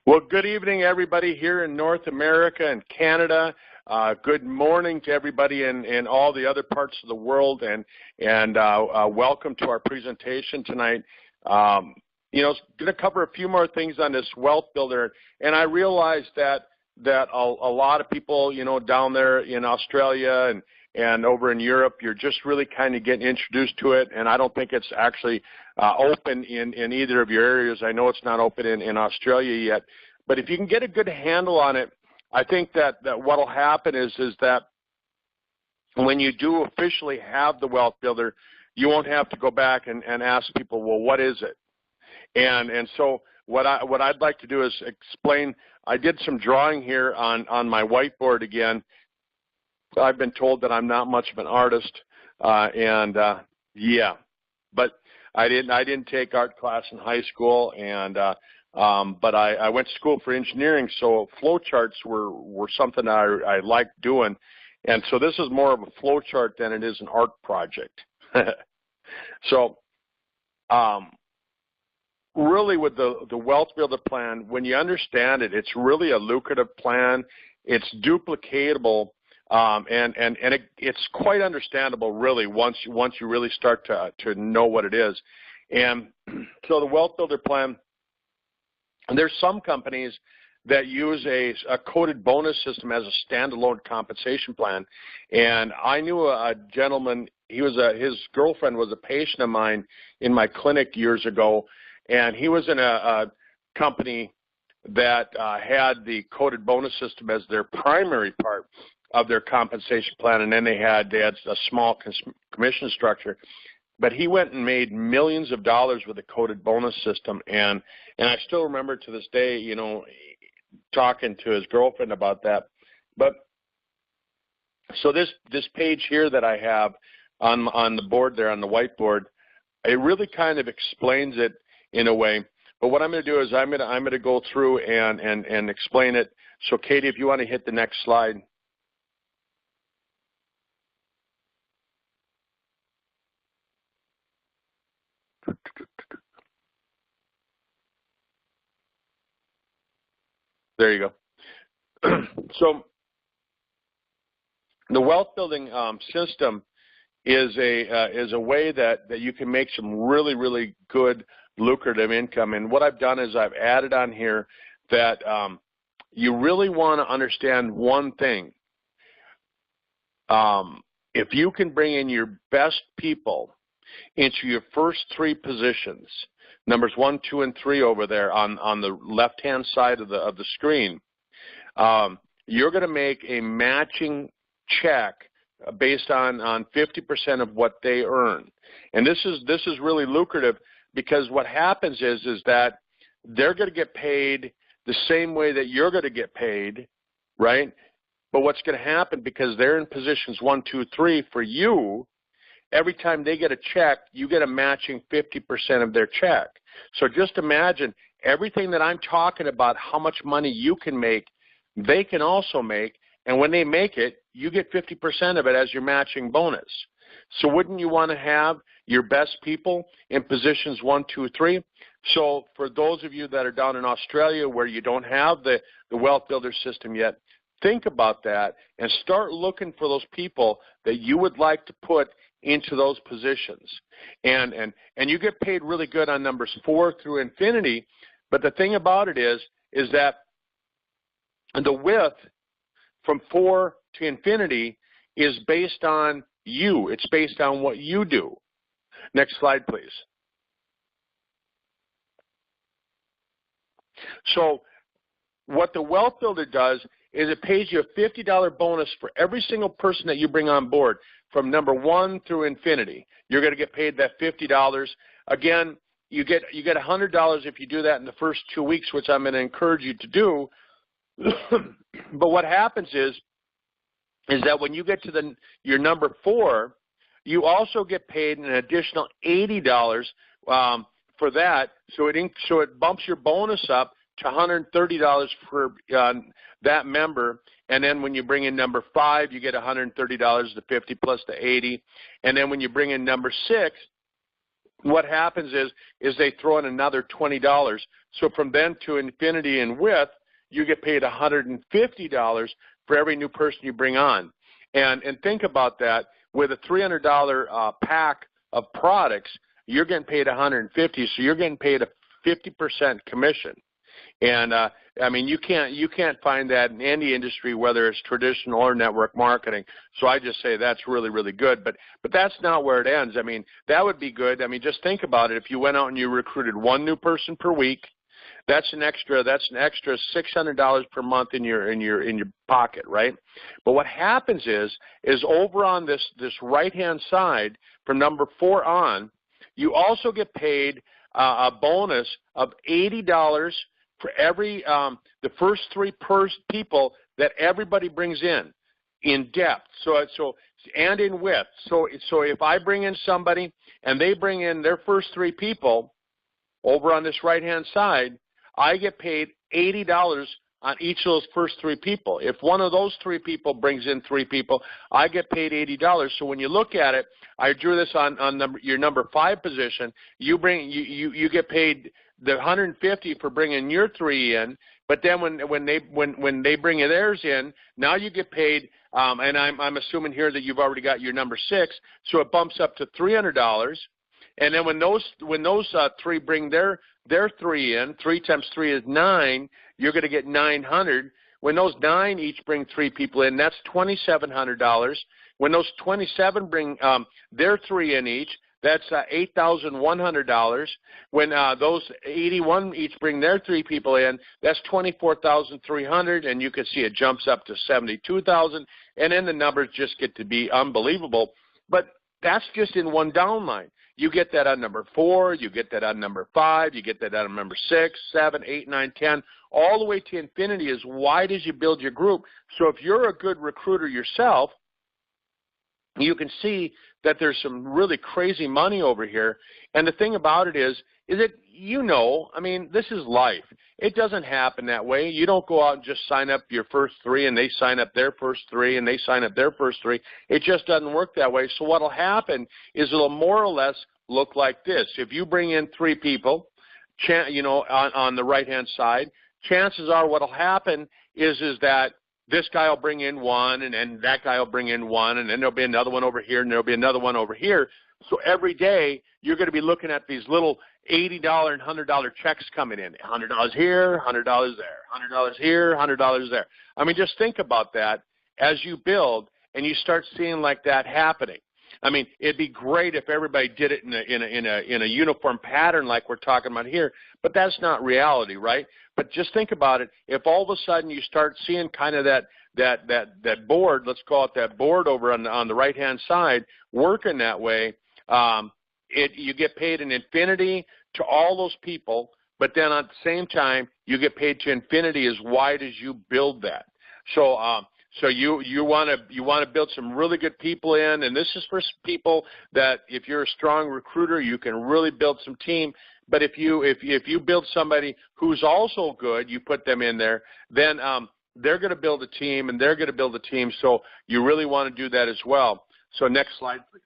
Well, good evening, everybody here in North America and Canada. Good morning to everybody in all the other parts of the world, and welcome to our presentation tonight. Going to cover a few more things on this wealth builder, and I realize that a lot of people, down there in Australia and over in Europe, you're just really kind of getting introduced to it, and I don't think it's actually open in either of your areas. I know it's not open in Australia yet, but if you can get a good handle on it, I think that what will happen is that when you do officially have the wealth builder, you won't have to go back and ask people, well, what is it? And so what I'd like to do is explain. I did some drawing here on my whiteboard again. I've been told that I'm not much of an artist, yeah, but I didn't take art class in high school, and but I went to school for engineering, so flowcharts were something I liked doing, and so this is more of a flowchart than it is an art project. So, really, with the wealth builder plan, when you understand it, it's really a lucrative plan. It's duplicatable. It's quite understandable, really, once you really start to know what it is. And so the wealth builder plan, and there's some companies that use a coded bonus system as a standalone compensation plan. And I knew a gentleman. His girlfriend was a patient of mine in my clinic years ago, and he was in a company that had the coded bonus system as their primary part of their compensation plan, and then they had a small commission structure. But he went and made millions of dollars with a coded bonus system, and I still remember to this day, talking to his girlfriend about that. But so this page here that I have on the board there, on the whiteboard, it really kind of explains it in a way. But what I'm going to do is I'm going to go through and explain it. So Katie, if you want to hit the next slide. There you go. So the wealth building system is a way that you can make some really, really good lucrative income. And what I've done is I've added on here that you really want to understand one thing. If you can bring in your best people into your first three positions, numbers 1, 2, and 3 over there on the left-hand side of the screen, you're going to make a matching check based on 50% of what they earn. And this is really lucrative, because what happens is that they're going to get paid the same way that you're going to get paid, right? But what's going to happen, because they're in positions 1, 2, 3 for you, every time they get a check, you get a matching 50% of their check. So just imagine everything that I'm talking about, how much money you can make, they can also make, and when they make it, you get 50% of it as your matching bonus. So wouldn't you want to have your best people in positions 1, 2, 3? So for those of you that are down in Australia where you don't have the wealth builder system yet, think about that and start looking for those people that you would like to put into those positions. And you get paid really good on numbers 4 through infinity, but the thing about it is that the width from 4 to infinity is based on you. It's based on what you do. Next slide, please. So what the wealth builder does is it pays you a $50 bonus for every single person that you bring on board from number 1 through infinity. You're going to get paid that $50. Again, you get $100 if you do that in the first 2 weeks, which I'm going to encourage you to do. But what happens is that when you get to your number 4, you also get paid an additional $80 for that. So it bumps your bonus up to $130 for that member. And then when you bring in number 5, you get $130, the 50 plus the 80. And then when you bring in number 6, what happens is they throw in another $20. So from then to infinity and width, you get paid $150 for every new person you bring on. And think about that. With a $300 pack of products, you're getting paid $150, so you're getting paid a 50% commission. And I mean, you can't find that in any industry, whether it's traditional or network marketing. So I just say that's really, really good. But that's not where it ends. I mean, that would be good. I mean, just think about it. If you went out and you recruited one new person per week, that's an extra $600 per month in your pocket, right? But what happens is over on this right-hand side from number 4 on, you also get paid a bonus of $80 for every the first 3 people that everybody brings in depth. So and in width. So if I bring in somebody and they bring in their first 3 people over on this right-hand side, I get paid $80 on each of those first 3 people. If one of those 3 people brings in 3 people, I get paid $80. So when you look at it, I drew this on your number 5 position. You get paid the $150 for bringing your 3 in, but then when they bring theirs in, now you get paid. And I'm assuming here that you've already got your number 6, so it bumps up to $300. And then when those 3 bring their 3 in, 3 times 3 is 9. You're going to get $900. When those 9 each bring 3 people in, that's $2,700. When those 27 bring their 3 in each, that's $8,100. When those 81 each bring their 3 people in, that's $24,300, and you can see it jumps up to $72,000, and then the numbers just get to be unbelievable. But that's just in one downline. You get that on number 4, you get that on number 5, you get that on number 6, 7, 8, 9, 10, all the way to infinity as wide as you build your group. So if you're a good recruiter yourself, you can see that there's some really crazy money over here. And the thing about it is that, I mean, this is life. It doesn't happen that way. You don't go out and just sign up your first 3 and they sign up their first 3 and they sign up their first 3. It just doesn't work that way. So what will happen is it'll more or less look like this. If you bring in 3 people, on the right-hand side, chances are what will happen is that this guy will bring in 1, and then that guy will bring in 1, and then there'll be another one over here, and there'll be another one over here. So every day you're going to be looking at these little $80 and $100 checks coming in. $100 here, $100 there, $100 here, $100 there. I mean, just think about that as you build, and you start seeing like that happening. I mean, it'd be great if everybody did it in a uniform pattern like we're talking about here, but that's not reality, right? But just think about it. If all of a sudden you start seeing kind of that board, let's call it that board over on the right-hand side, working that way, you get paid an infinity to all those people, but then at the same time, you get paid to infinity as wide as you build that. So you want to build some really good people in, and this is for people that if you're a strong recruiter, you can really build some team. But if you build somebody who's also good, you put them in there, then they're going to build a team, and they're going to build a team. So you really want to do that as well. So next slide, please.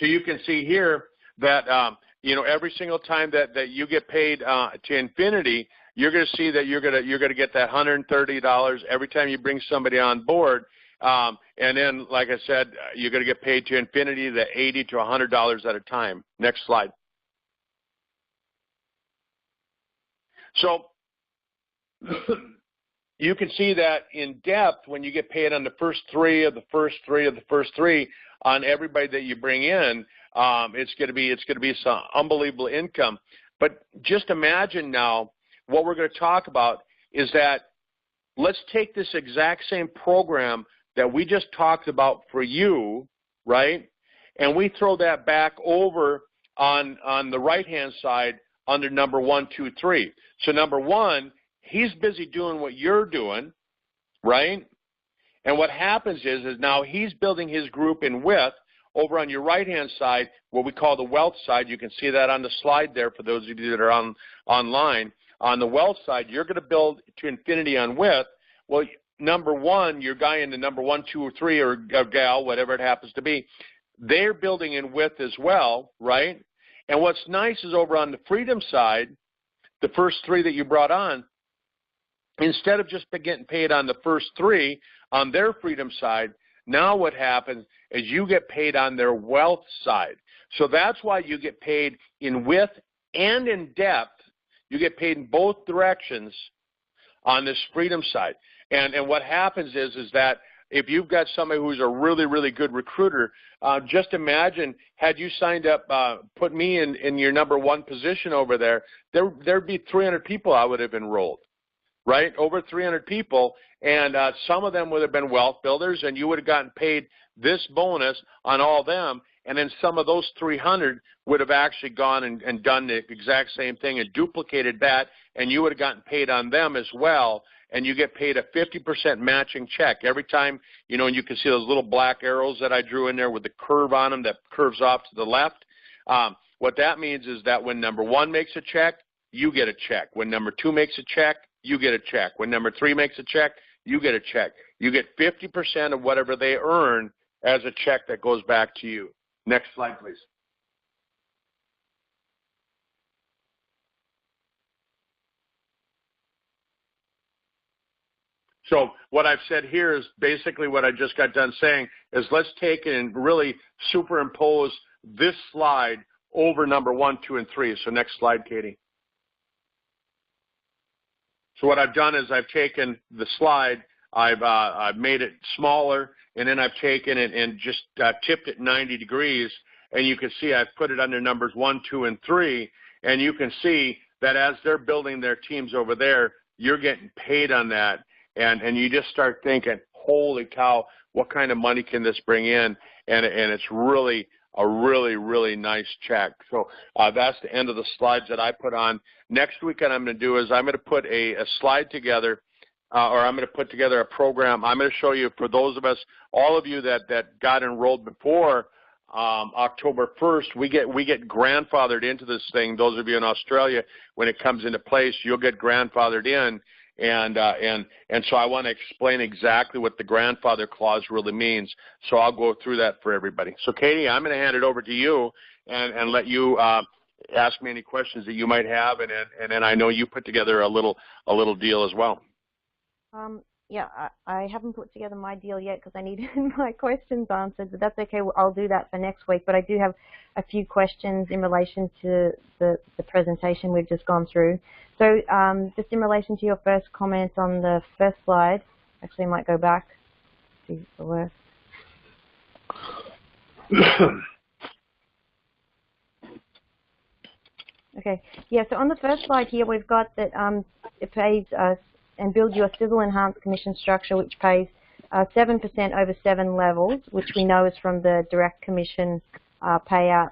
So you can see here that every single time that you get paid to infinity, you're going to see that you're going to get that $130 every time you bring somebody on board. And then, like I said, you're going to get paid to infinity, the $80 to $100 at a time. Next slide. So you can see that in depth when you get paid on the first 3 of the first 3 of the first 3 on everybody that you bring in. It's going to be some unbelievable income. But just imagine now what we're going to talk about is that let's take this exact same program that we just talked about for you, right? And we throw that back over on the right-hand side under number 1, 2, 3. So number 1, he's busy doing what you're doing, right? And what happens is now he's building his group in width over on your right-hand side, what we call the wealth side. You can see that on the slide there for those of you that are online. On the wealth side, you're going to build to infinity on width. Well, number 1, your guy in the number 1, 2, or 3, or gal, whatever it happens to be, they're building in width as well, right? And what's nice is over on the freedom side, the first 3 that you brought on, instead of just getting paid on the first 3 on their freedom side, now what happens is you get paid on their wealth side. So that's why you get paid in width and in depth. You get paid in both directions on this freedom side. And what happens is that if you've got somebody who's a really, really good recruiter, just imagine had you signed up, put me in your number 1 position over there, there'd be 300 people I would have enrolled, right? Over 300 people, and some of them would have been wealth builders, and you would have gotten paid this bonus on all them, and then some of those 300 would have actually gone and done the exact same thing and duplicated that, and you would have gotten paid on them as well. And you get paid a 50% matching check every time, you know, and you can see those little black arrows that I drew in there with the curve on them that curves off to the left. What that means is that when number 1 makes a check, you get a check. When number 2 makes a check, you get a check. When number 3 makes a check, you get a check. You get 50% of whatever they earn as a check that goes back to you. Next slide, please. So what I've said here is basically what I just got done saying is let's take and really superimpose this slide over number 1, 2, and 3. So next slide, Katie. So what I've done is I've taken the slide, I've made it smaller, and then I've taken it and just tipped it 90 degrees, and you can see I've put it under numbers 1, 2, and 3, and you can see that as they're building their teams over there, you're getting paid on that. And you just start thinking, holy cow, what kind of money can this bring in? And it's really a really nice check. So that's the end of the slides that I put on. Next week what I'm going to do is I'm going to put a slide together, or I'm going to put together a program. I'm going to show you, for those of us, all of you that got enrolled before October 1st, we get grandfathered into this thing. Those of you in Australia, when it comes into place, you'll get grandfathered in. And so I want to explain exactly what the grandfather clause really means. So I'll go through that for everybody. So Katie, I'm going to hand it over to you and let you ask me any questions that you might have, and then I know you put together a little deal as well. Yeah, I haven't put together my deal yet because I need my questions answered, but that's okay. I'll do that for next week. But I do have a few questions in relation to the presentation we've just gone through. So just in relation to your first comment on the first slide, actually I might go back, see if it works. Okay, yeah, so on the first slide here we've got that it pays and build your Sisel enhanced commission structure, which pays 7% over 7 levels, which we know is from the direct commission payout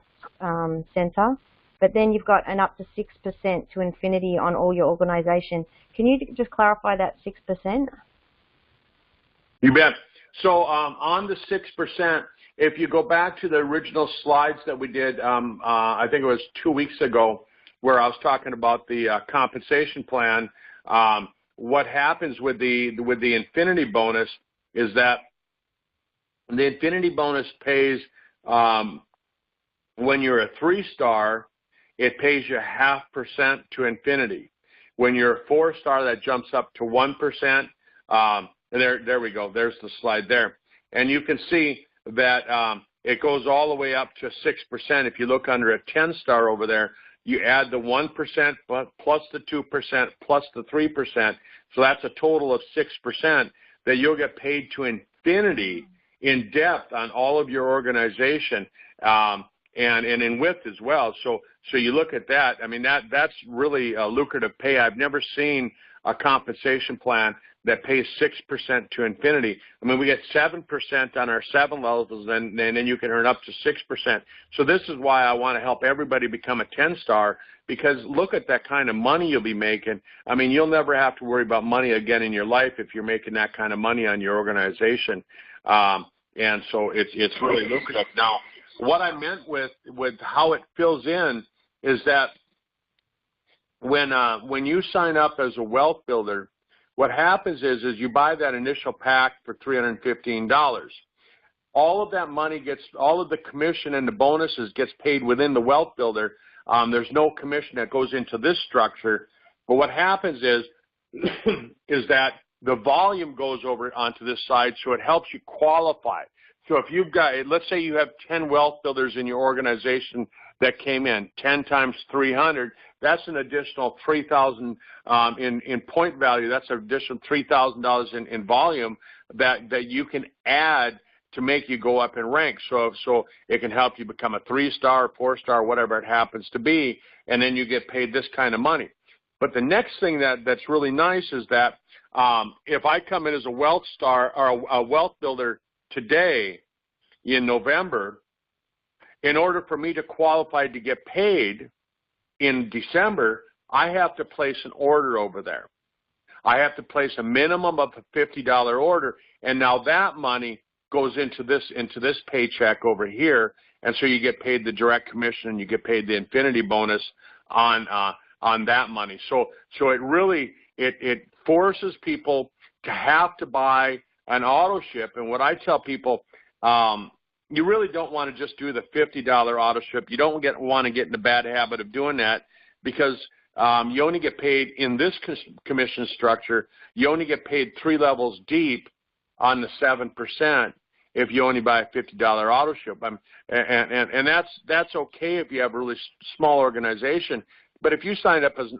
center. But then you've got an up to 6% to infinity on all your organization. Can you just clarify that 6%? You bet. So on the 6%, if you go back to the original slides that we did, I think it was 2 weeks ago, where I was talking about the compensation plan, what happens with the infinity bonus is that the infinity bonus pays when you're a 3-star, it pays you 0.5% to infinity. When you're a 4-star, that jumps up to 1%. There we go. There's the slide there, and you can see that it goes all the way up to 6%. If you look under a 10-star over there, you add the 1% plus the 2% plus the 3%. So that's a total of 6% that you'll get paid to infinity in depth on all of your organization and in width as well. So you look at that. I mean, that's really a lucrative pay. I've never seen a compensation plan that pays 6% to infinity. I mean, we get 7% on our 7 levels, and then you can earn up to 6%. So this is why I want to help everybody become a 10-star, because look at that kind of money you'll be making. I mean, you'll never have to worry about money again in your life if you're making that kind of money on your organization. And so it's really lucrative. Now, what I meant with how it fills in is that when you sign up as a wealth builder, what happens is you buy that initial pack for $315. all of that money gets, all of the commission and the bonuses gets paid within the wealth builder. There's no commission that goes into this structure. But what happens is that the volume goes over onto this side, so it helps you qualify. So if you've got, let's say you have 10 wealth builders in your organization that came in, 10 times 300, that's an additional $3,000 in point value. That's an additional $3,000 in volume that you can add to make you go up in rank. So it can help you become a 3-star, 4-star, whatever it happens to be, and then you get paid this kind of money. But the next thing that's really nice is that if I come in as a wealth star or a wealth builder today in November, in order for me to qualify to get paid in December, I have to place an order over there. I have to place a minimum of a $50 order, and now that money goes into this paycheck over here, and so you get paid the direct commission and you get paid the infinity bonus on that money. So it really it forces people to have to buy an auto ship. And what I tell people, you really don't want to just do the $50 auto ship. You don't want to get in the bad habit of doing that, because you only get paid in this commission structure. You only get paid 3 levels deep on the 7% if you only buy a $50 auto ship. And that's okay if you have a really small organization. But if you sign up as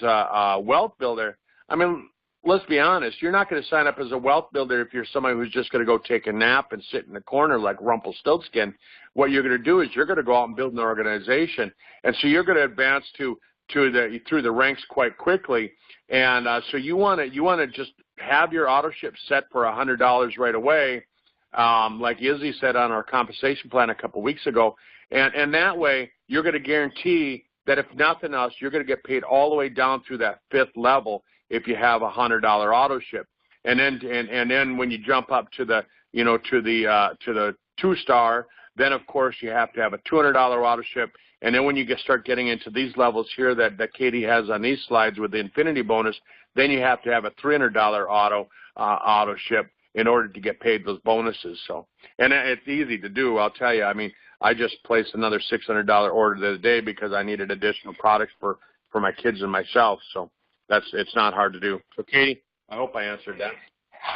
a wealth builder, I mean, let's be honest, you're not going to sign up as a wealth builder if you're somebody who's just going to go take a nap and sit in the corner like Rumpelstiltskin. What you're going to do is you're going to go out and build an organization, and so you're going to advance through the ranks quite quickly. And so you want to just have your auto ship set for $100 right away, like Izzy said on our compensation plan a couple weeks ago, and that way you're going to guarantee that if nothing else, you're going to get paid all the way down through that 5th level if you have a $100 auto ship. And then when you jump up to the 2-star, then of course you have to have a $200 auto ship. And then when you start getting into these levels here that Katie has on these slides with the infinity bonus, then you have to have a $300 auto ship in order to get paid those bonuses. So, and it's easy to do, I'll tell you. I mean, I just placed another $600 order the other day because I needed additional products for my kids and myself. So it's not hard to do. So Katie, I hope I answered that.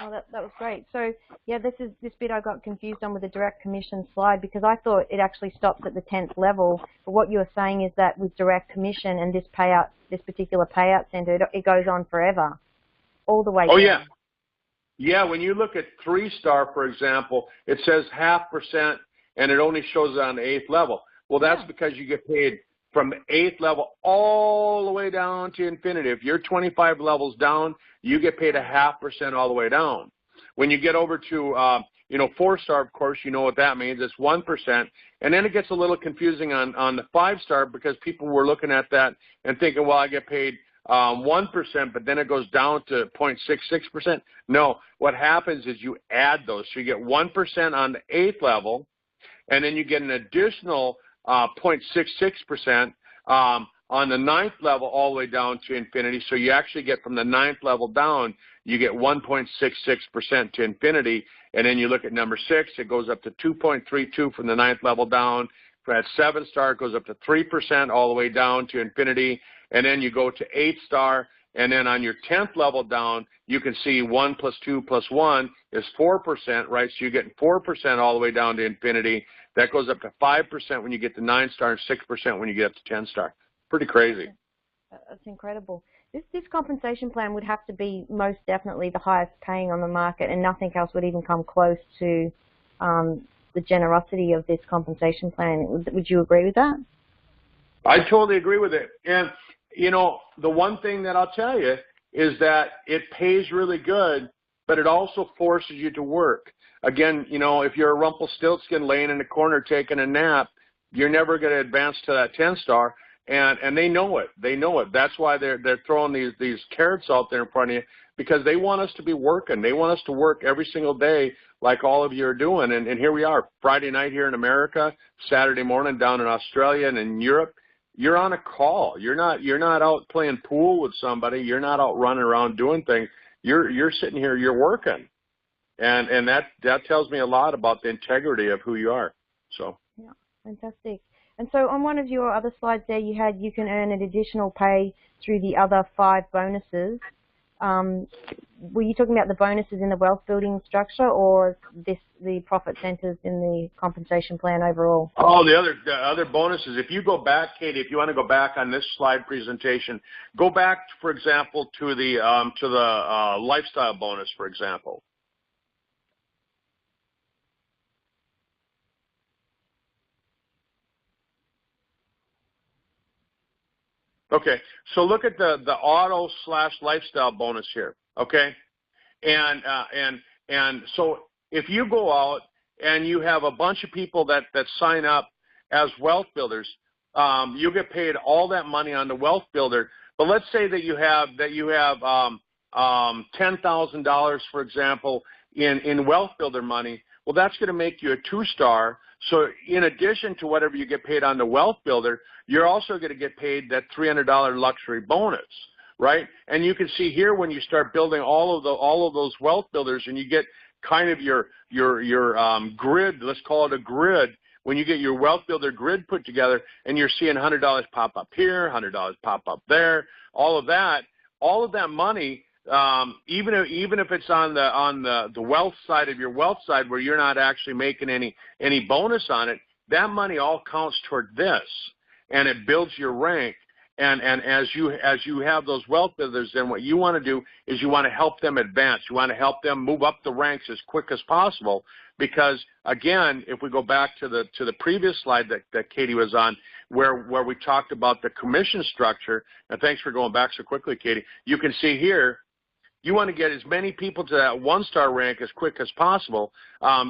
Oh, that was great. So yeah, this bit I got confused on with the direct commission slide, because I thought it actually stops at the 10th level. But what you were saying is that with direct commission and this particular payout center, it goes on forever, all the way down. Yeah. Yeah, when you look at 3-star, for example, it says 0.5%, and it only shows it on the 8th level. Well, that's because you get paid from the 8th level all the way down to infinity. If you're 25 levels down, you get paid 0.5% all the way down. When you get over to 4-star, of course, you know what that means. It's 1%. And then it gets a little confusing on the 5-star, because people were looking at that and thinking, well, I get paid 1%, but then it goes down to 0.66%. No, what happens is you add those. So you get 1% on the 8th level, and then you get an additional 0.66% on the 9th level all the way down to infinity. So you actually get from the 9th level down, you get 1.66% to infinity. And then you look at number 6, it goes up to 2.32 from the 9th level down. For that 7-star, it goes up to 3% all the way down to infinity. And then you go to 8-star, and then on your 10th level down, you can see 1 plus 2 plus 1 is 4%, right? So you're getting 4% all the way down to infinity. That goes up to 5% when you get to 9-star and 6% when you get up to 10-star. Pretty crazy. That's incredible. This compensation plan would have to be most definitely the highest paying on the market, and nothing else would even come close to the generosity of this compensation plan. Would you agree with that? I totally agree with it. And, the one thing that I'll tell you is that it pays really good, but it also forces you to work. Again, if you're a Rumpelstiltskin laying in the corner taking a nap, you're never going to advance to that 10-star, and they know it. They know it. That's why they're throwing these carrots out there in front of you, because they want us to be working. They want us to work every single day like all of you are doing. And here we are, Friday night here in America, Saturday morning down in Australia and in Europe. You're on a call. You're not out playing pool with somebody. You're not out running around doing things. You're sitting here. You're working. and that tells me a lot about the integrity of who you are. So. Yeah, fantastic. And so on one of your other slides there, you had you can earn an additional pay through the other 5 bonuses. Were you talking about the bonuses in the wealth building structure, or the profit centers in the compensation plan overall? Oh, the other bonuses. If you go back, Katie, if you want to go back on this slide presentation, go back, for example, to the lifestyle bonus, for example. Okay, so look at the auto/lifestyle bonus here. Okay, and so if you go out and you have a bunch of people that sign up as wealth builders, you'll get paid all that money on the wealth builder. But let's say that you have $10,000, for example, in wealth builder money. Well, that's going to make you a 2-star. So in addition to whatever you get paid on the wealth builder, you're also going to get paid that $300 luxury bonus, right? And you can see here when you start building all of those wealth builders, and you get kind of your grid. Let's call it a grid. When you get your wealth builder grid put together, and you're seeing $100 pop up here, $100 pop up there, all of that money. Even if it's on the wealth side of your wealth side where you're not actually making any bonus on it, that money all counts toward this, and it builds your rank. And as you have those wealth builders, then what you want to do is you want to help them advance. You want to help them move up the ranks as quick as possible. Because again, if we go back to the previous slide that Katie was on, where we talked about the commission structure, and thanks for going back so quickly, Katie. You can see here, you want to get as many people to that 1-star rank as quick as possible,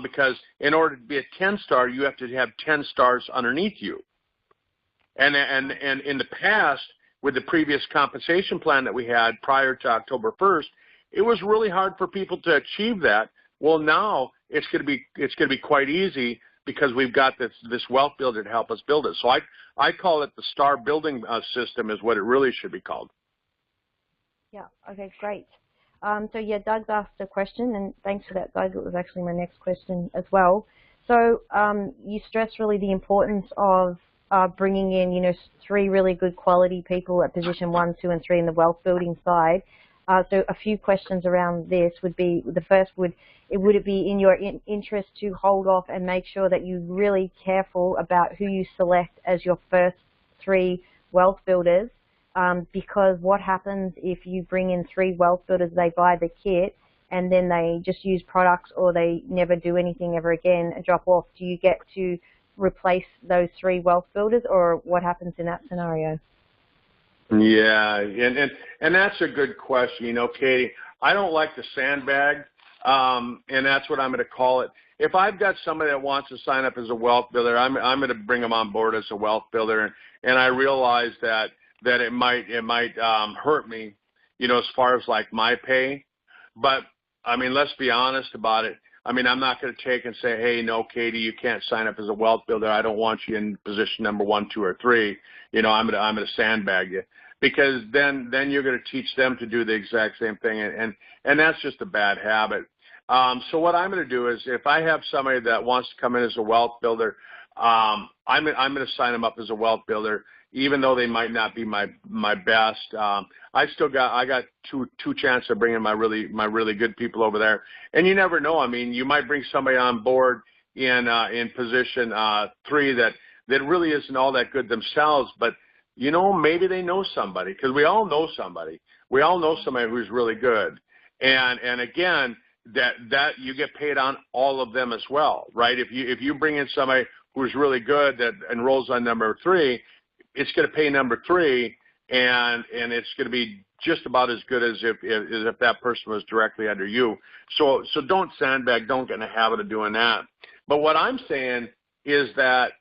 because in order to be a 10-star, you have to have 10 stars underneath you. And in the past, with the previous compensation plan that we had prior to October 1st, it was really hard for people to achieve that. Well, now it's going to be quite easy because we've got this wealth builder to help us build it. So I call it the star building system is what it really should be called. Yeah. Okay. Great. So yeah, Doug's asked a question, and thanks for that, Doug. It was actually my next question as well. So you stress really the importance of bringing in, 3 really good quality people at position 1, 2, and 3 in the wealth building side. So a few questions around this would be, the first would it be in your interest to hold off and make sure that you're really careful about who you select as your first 3 wealth builders? Because what happens if you bring in 3 wealth builders, they buy the kit, and then they just use products, or they never do anything ever again and drop off? Do you get to replace those 3 wealth builders, or what happens in that scenario? Yeah, and that's a good question. Katie, I don't like to sandbag, and that's what I'm going to call it. If I've got somebody that wants to sign up as a wealth builder, I'm going to bring them on board as a wealth builder, and I realize that it might hurt me, as far as like my pay. But I mean, let's be honest about it. I mean, I'm not going to take and say, hey, no, Katie, you can't sign up as a wealth builder. I don't want you in position number 1, 2, or 3. I'm going to sandbag you, because then you're going to teach them to do the exact same thing, and that's just a bad habit. So what I'm going to do is, if I have somebody that wants to come in as a wealth builder, I'm going to sign them up as a wealth builder, even though they might not be my best. I got two chances of bringing my really good people over there, and you never know. I mean, you might bring somebody on board in position 3 that really isn't all that good themselves, but maybe they know somebody, because we all know somebody. We all know somebody who's really good, and again, that you get paid on all of them as well, right? If you bring in somebody who's really good that enrolls on number 3, it's going to pay number 3, and it's going to be just about as good as if that person was directly under you. So don't sandbag. Don't get in the habit of doing that. But what I'm saying is that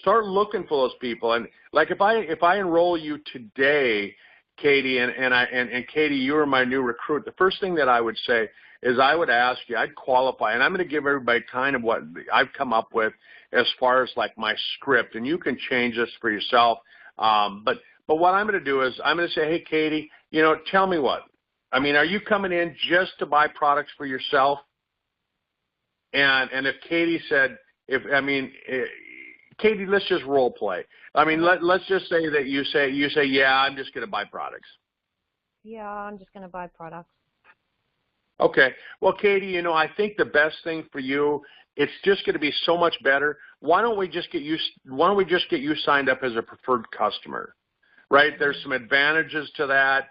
start looking for those people. And like if I enroll you today, Katie, and Katie, you are my new recruit, the first thing that I would say is I would ask you, I'd qualify, and I'm going to give everybody kind of what I've come up with as far as like my script, and you can change this for yourself. But what I'm going to do is I'm going to say, hey, Katie, tell me what. I mean, are you coming in just to buy products for yourself? and if Katie said, Katie, let's just role play. I mean, let's just say that you say, yeah, I'm just going to buy products. Yeah, I'm just going to buy products. Okay. Well, Katie, I think the best thing for you, it's just going to be so much better. Why don't we just get you signed up as a preferred customer? Right? There's some advantages to that.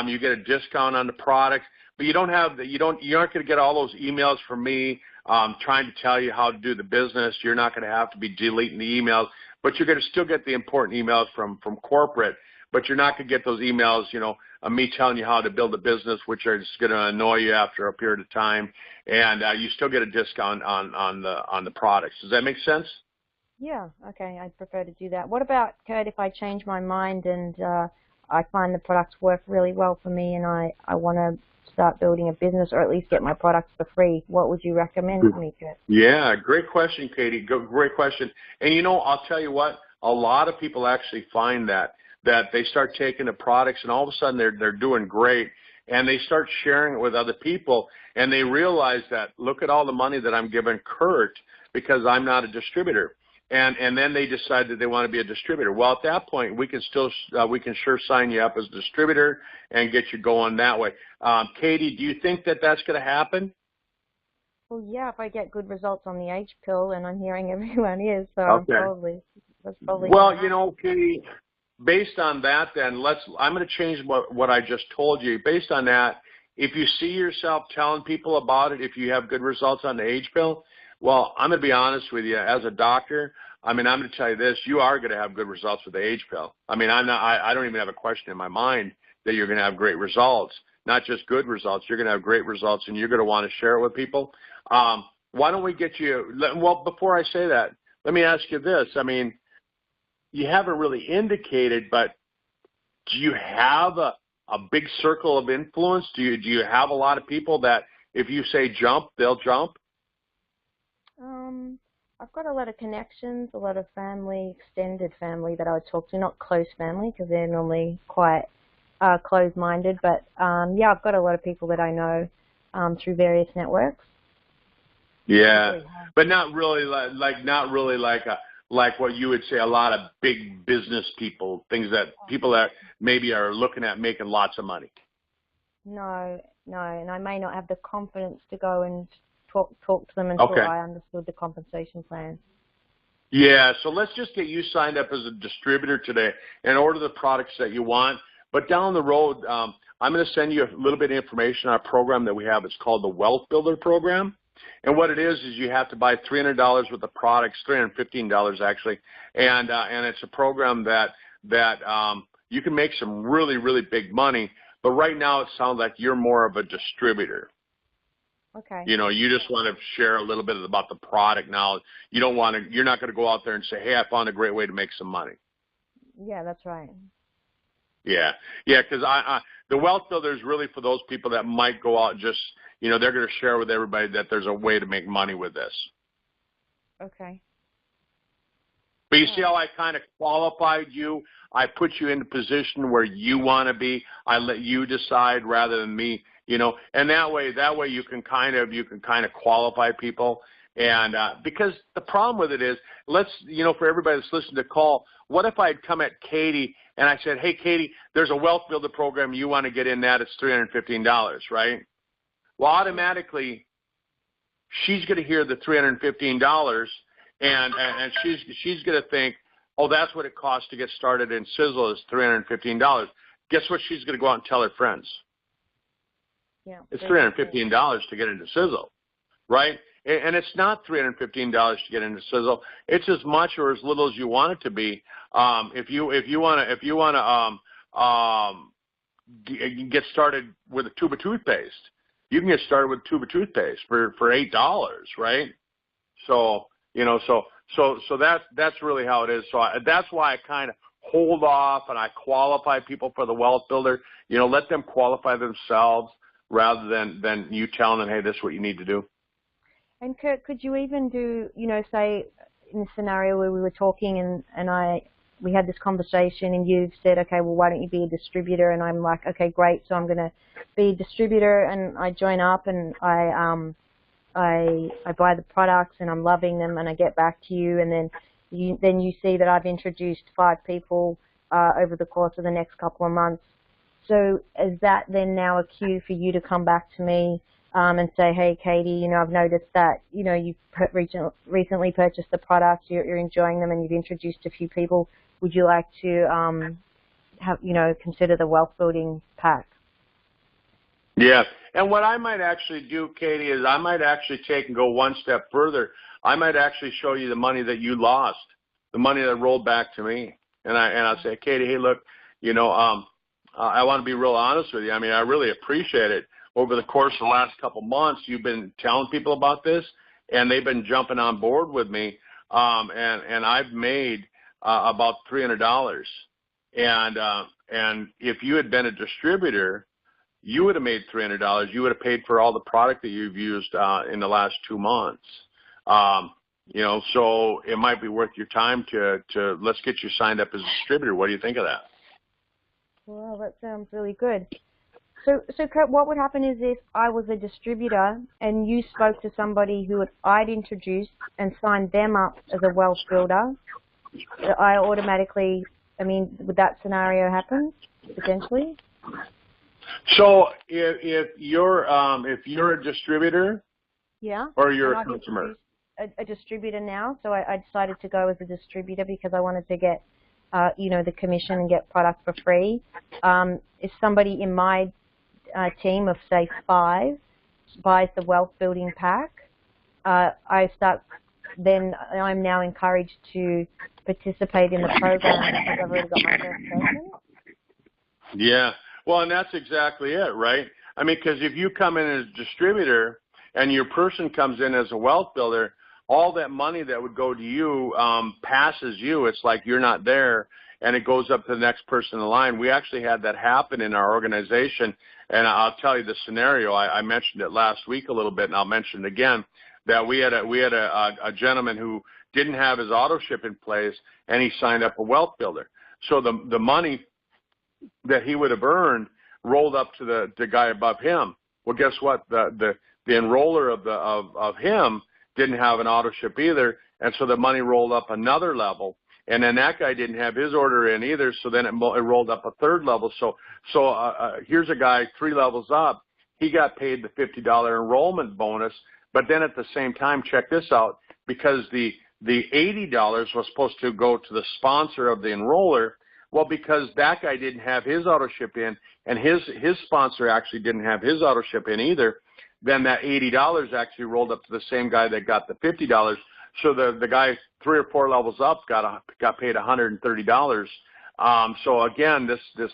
You get a discount on the product, but you aren't going to get all those emails from me trying to tell you how to do the business. You're not going to have to be deleting the emails, but you're going to still get the important emails from corporate. But you're not going to get those emails, of me telling you how to build a business, which are just going to annoy you after a period of time. And you still get a discount on the products. Does that make sense? Yeah. Okay. I'd prefer to do that. What about, Kurt, if I change my mind and I find the products work really well for me and I want to start building a business or at least get my products for free, what would you recommend to me, Kurt? Yeah, great question, Katie. Great question. And, I'll tell you what, a lot of people actually find that they start taking the products and all of a sudden they're doing great and they start sharing it with other people and they realize that, look at all the money that I'm giving Kurt because I'm not a distributor. And then they decide that they want to be a distributor. Well, at that point, we can sure sign you up as a distributor and get you going that way. Katie, do you think that that's going to happen? Well, yeah, if I get good results on the H pill, and I'm hearing everyone is, so okay. that's probably. Well, Katie, based on that, then I'm going to change what I just told you. Based on that, if you see yourself telling people about it, if you have good results on the H pill, well, I'm going to be honest with you. As a doctor, I'm going to tell you this: you are going to have good results with the H pill. I don't even have a question in my mind that you're going to have great results. Not just good results. You're going to have great results, and you're going to want to share it with people. Why don't we get you? Well, before I say that, let me ask you this. You haven't really indicated, but do you have a big circle of influence? Do you have a lot of people that if you say jump, they'll jump? I've got a lot of connections, a lot of family, extended family that I would talk to, not close family because they're normally quite closed-minded, but yeah, I've got a lot of people that I know through various networks. Yeah, but not really like what you would say a lot of big business people, people that maybe are looking at making lots of money. No, and I may not have the confidence to go and talk to them until I understood the compensation plan. Yeah, so let's just get you signed up as a distributor today and order the products that you want. But down the road, I'm going to send you a little bit of information on a program that we have. It's called the Wealth Builder Program. And what it is you have to buy $300 worth of products, $315 actually, and it's a program that you can make some really, really big money. But right now it sounds like you're more of a distributor. Okay. You just want to share a little bit about the product now. You're not going to go out there and say, hey, I found a great way to make some money. Yeah, that's right. Yeah, because the Wealth Builder is really for those people that might go out and just, they're going to share with everybody that there's a way to make money with this. Okay. But you see how I kind of qualified you? I put you in a position where you want to be. I let you decide rather than me, and that way you can kind of qualify people. And because the problem with it is, for everybody that's listening to the call, what if I had come at Katie and I said, hey, Katie, there's a Wealth Builder program. You want to get in that? It's $315, right? Well, automatically, she's going to hear the $315, and she's going to think, oh, that's what it costs to get started in Sisel is $315. Guess what? She's going to go out and tell her friends. Yeah, it's $315 to get into Sisel, right? And it's not $315 to get into Sisel. It's as much or as little as you want it to be. If you want to get started with a tube of toothpaste, you can get started with a tube of toothpaste for $8, right? So that's really how it is. So that's why I kind of hold off and I qualify people for the Wealth Builder. Let them qualify themselves rather than you telling them, hey, this is what you need to do. And Kurt, could you even do, say in the scenario where we were talking and we had this conversation and you've said, okay, well, why don't you be a distributor? And I'm like, okay, great. So I'm going to be a distributor and I join up and I I buy the products and I'm loving them, and I get back to you, and then you see that I've introduced 5 people over the course of the next couple of months. So is that then now a cue for you to come back to me and say, hey, Katie, you know, I've noticed that, you know, you've recently purchased the products, you're enjoying them, and you've introduced a few people. Would you like to consider the wealth building pack? Yeah, and what I might actually do, Katie, is I might actually take and go one step further. I might actually show you the money that you lost, the money that rolled back to me, and I'll say, Katie, hey, look, you know, I want to be real honest with you. I mean, I really appreciate it. Over the course of the last couple months, you've been telling people about this, and they've been jumping on board with me, and I've made about $300. And if you had been a distributor, you would have made $300. You would have paid for all the product that you've used in the last 2 months. You know, so it might be worth your time to let's get you signed up as a distributor. What do you think of that? Well, that sounds really good. So Kurt, what would happen is if I was a distributor and you spoke to somebody who I'd introduced and signed them up as a wealth builder, I automatically, I mean, would that scenario happen potentially? So if you're a distributor, yeah, or you're a customer, a distributor now. So I decided to go as a distributor because I wanted to get the commission and get product for free. If somebody in my team of say 5 buys the wealth building pack, then I'm now encouraged to participate in the program because I've already got my first person. Yeah. Well, and that's exactly it, right? I mean, because if you come in as a distributor and your person comes in as a wealth builder, all that money that would go to you passes you. It's like you're not there, and it goes up to the next person in the line. We actually had that happen in our organization, and I'll tell you the scenario. I mentioned it last week a little bit, and I'll mention it again, that we had a gentleman who didn't have his auto ship in place, and he signed up a wealth builder. So the money that he would have earned rolled up to the guy above him. Well, guess what? The enroller of him didn't have an auto ship either, and so the money rolled up another level. And then that guy didn't have his order in either, so then it rolled up a third level. So here's a guy 3 levels up. He got paid the $50 enrollment bonus, but then at the same time, check this out, because the $80 was supposed to go to the sponsor of the enroller. Well, because that guy didn't have his auto ship in, and his sponsor actually didn't have his auto ship in either, then that $80 actually rolled up to the same guy that got the $50. So the guy 3 or 4 levels up got paid $130. So again, this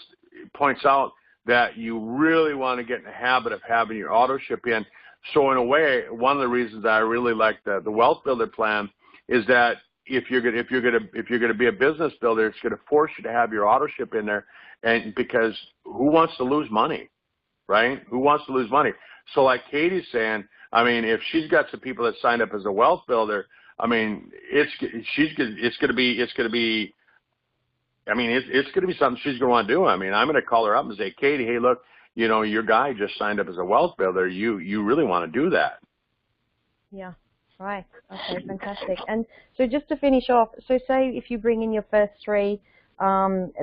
points out that you really want to get in the habit of having your auto ship in. So in a way, one of the reasons that I really like the wealth builder plan is that if you're gonna be a business builder, it's gonna force you to have your auto ship in there, and because who wants to lose money, right? Who wants to lose money? So like Katie's saying, I mean, if she's got some people that signed up as a wealth builder, I mean, it's gonna be something she's gonna want to do. I mean, I'm gonna call her up and say, Katie, hey, look, you know, your guy just signed up as a wealth builder. You really want to do that? Yeah. Right. Okay, fantastic. And so just to finish off, so say if you bring in your first 3,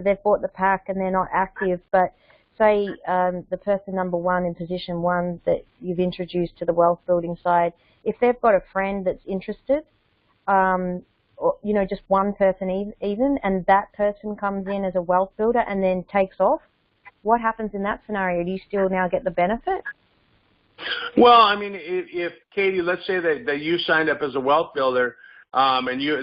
they've bought the pack and they're not active, but say the person number 1 in position 1 that you've introduced to the wealth building side, if they've got a friend that's interested, or, you know, just one person even, and that person comes in as a wealth builder and then takes off, what happens in that scenario? Do you still now get the benefit? Well, I mean, if Katie, let's say that you signed up as a wealth builder, and you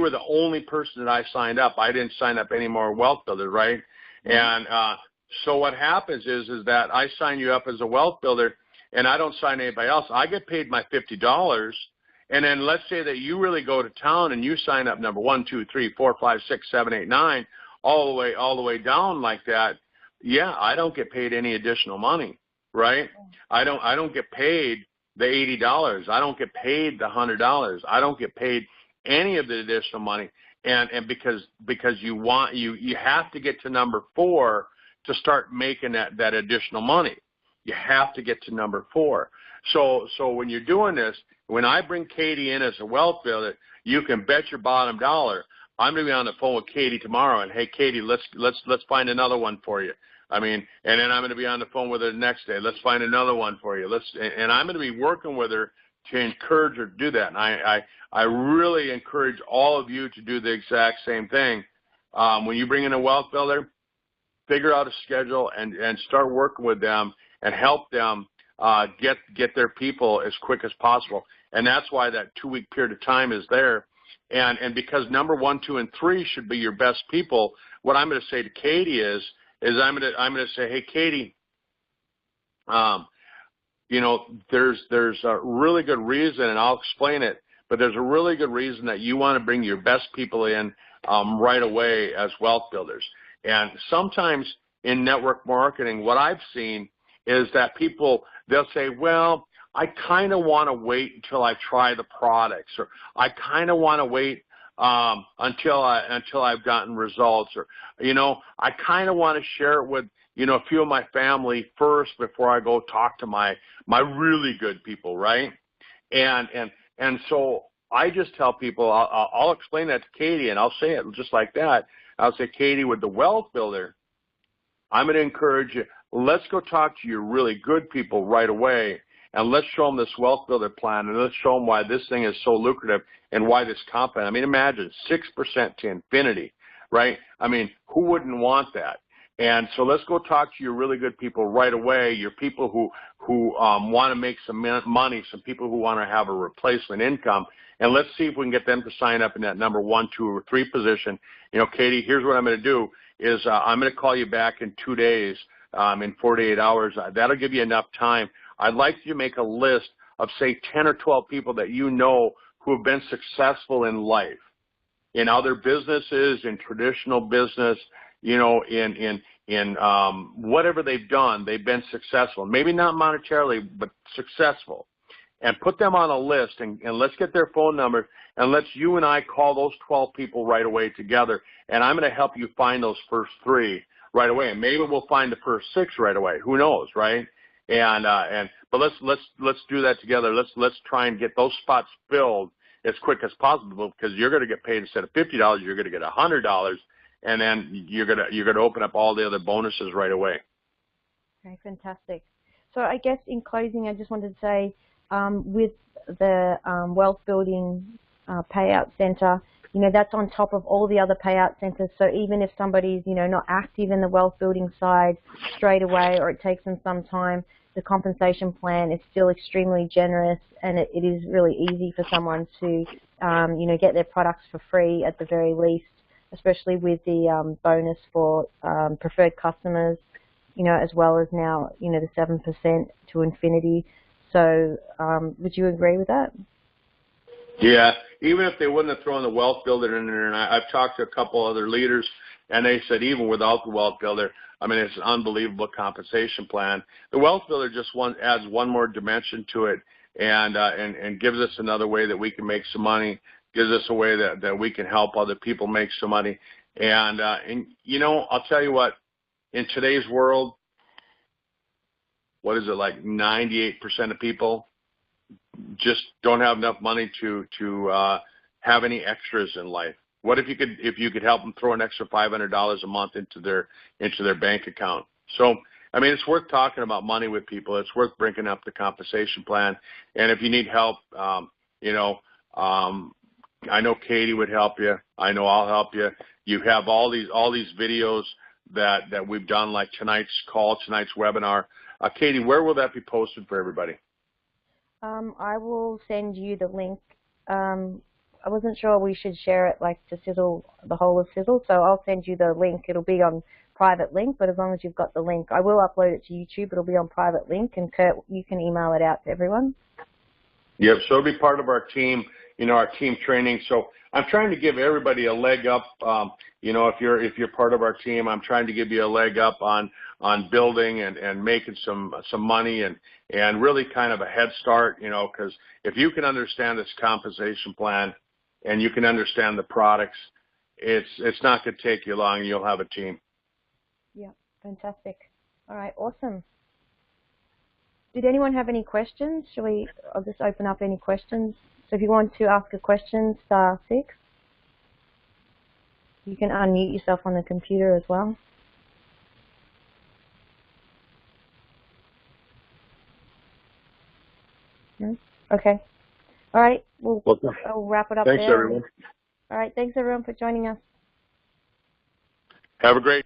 were the only person that I signed up. I didn't sign up any more wealth builders, right? Mm-hmm. And so what happens is that I sign you up as a wealth builder, and I don't sign anybody else. I get paid my $50, and then let's say that you really go to town and you sign up number 1, 2, 3, 4, 5, 6, 7, 8, 9, all the way down like that. Yeah, I don't get paid any additional money. Right? I don't get paid the $80. I don't get paid the $100. I don't get paid any of the additional money. And because you have to get to number 4 to start making that additional money. You have to get to number 4. So when you're doing this, when I bring Katie in as a wealth builder, you can bet your bottom dollar I'm going to be on the phone with Katie tomorrow, and hey, Katie, let's find another one for you. I mean, and then I'm going to be on the phone with her the next day. Let's find another one for you. And I'm going to be working with her to encourage her to do that. And I really encourage all of you to do the exact same thing. When you bring in a wealth builder, figure out a schedule and start working with them and help them get their people as quick as possible. And that's why that 2-week period of time is there. And because number 1, 2, and 3 should be your best people, what I'm going to say to Katie is I'm going to say, hey, Katie, you know, there's a really good reason, and I'll explain it, but there's a really good reason that you want to bring your best people in right away as wealth builders. And sometimes in network marketing, what I've seen is that people, they'll say, well, I kind of want to wait until I try the products, or I kind of want to wait until I've gotten results, or, you know, I kind of want to share it with, you know, a few of my family first before I go talk to my really good people, right? And so I just tell people, I'll explain that to Katie, and I'll say it just like that. I'll say, Katie, with the wealth builder, I'm going to encourage you, let's go talk to your really good people right away, and let's show them this wealth builder plan, and let's show them why this thing is so lucrative and why this compound. I mean, imagine 6% to infinity, right? I mean, who wouldn't want that? And so let's go talk to your really good people right away, your people who want to make some money, some people who want to have a replacement income, and let's see if we can get them to sign up in that number 1, 2, or 3 position. You know, Katie, here's what I'm going to do is I'm going to call you back in 2 days, in 48 hours. That'll give you enough time. I'd like you to make a list of, say, 10 or 12 people that you know who have been successful in life, in other businesses, in traditional business, you know, in whatever they've done, they've been successful. Maybe not monetarily, but successful. And put them on a list, and let's get their phone number, and let's you and I call those 12 people right away together. And I'm going to help you find those first 3 right away. And maybe we'll find the first 6 right away. Who knows, right? But let's do that together. Let's try and get those spots filled as quick as possible, because you're going to get paid instead of $50, you're going to get $100, and then you're going to open up all the other bonuses right away. Okay, fantastic. So I guess in closing, I just wanted to say, with the wealth building payout center, you know, that's on top of all the other payout centers. So even if somebody's, you know, not active in the wealth building side straight away, or it takes them some time, the compensation plan is still extremely generous, and it is really easy for someone to, you know, get their products for free at the very least, especially with the bonus for preferred customers, you know, as well as now, you know, the 7% to infinity. So would you agree with that? Yeah, even if they wouldn't have thrown the wealth builder in there, and I've talked to a couple other leaders, and they said even without the wealth builder, I mean, it's an unbelievable compensation plan. The wealth builder just adds one more dimension to it, and gives us another way that we can make some money, gives us a way that we can help other people make some money. And you know, I'll tell you what, in today's world, what is it, like 98% of people just don't have enough money to have any extras in life. What if you could help them throw an extra $500 a month into their bank account? So, I mean, it's worth talking about money with people. It's worth bringing up the compensation plan. And if you need help, you know, I know Katie would help you. I know I'll help you. You have all these videos that we've done, like tonight's call, tonight's webinar. Katie, where will that be posted for everybody? I will send you the link. I wasn't sure we should share it like to Sisel, the whole of Sisel, so I'll send you the link. It'll be on private link, but as long as you've got the link, I will upload it to YouTube. It'll be on private link, and Kurt, you can email it out to everyone. Yep, so it'll be part of our team, you know, our team training. So I'm trying to give everybody a leg up. You know, if you're part of our team, I'm trying to give you a leg up on building and making some money and really kind of a head start, you know, because if you can understand this compensation plan and you can understand the products, it's not going to take you long. You'll have a team. Yeah, fantastic. All right, awesome. Did anyone have any questions? I'll just open up any questions. So if you want to ask a question, *6. You can unmute yourself on the computer as well. No? Okay. All right. I'll wrap it up there. Thanks, everyone. All right. Thanks, everyone, for joining us. Have a great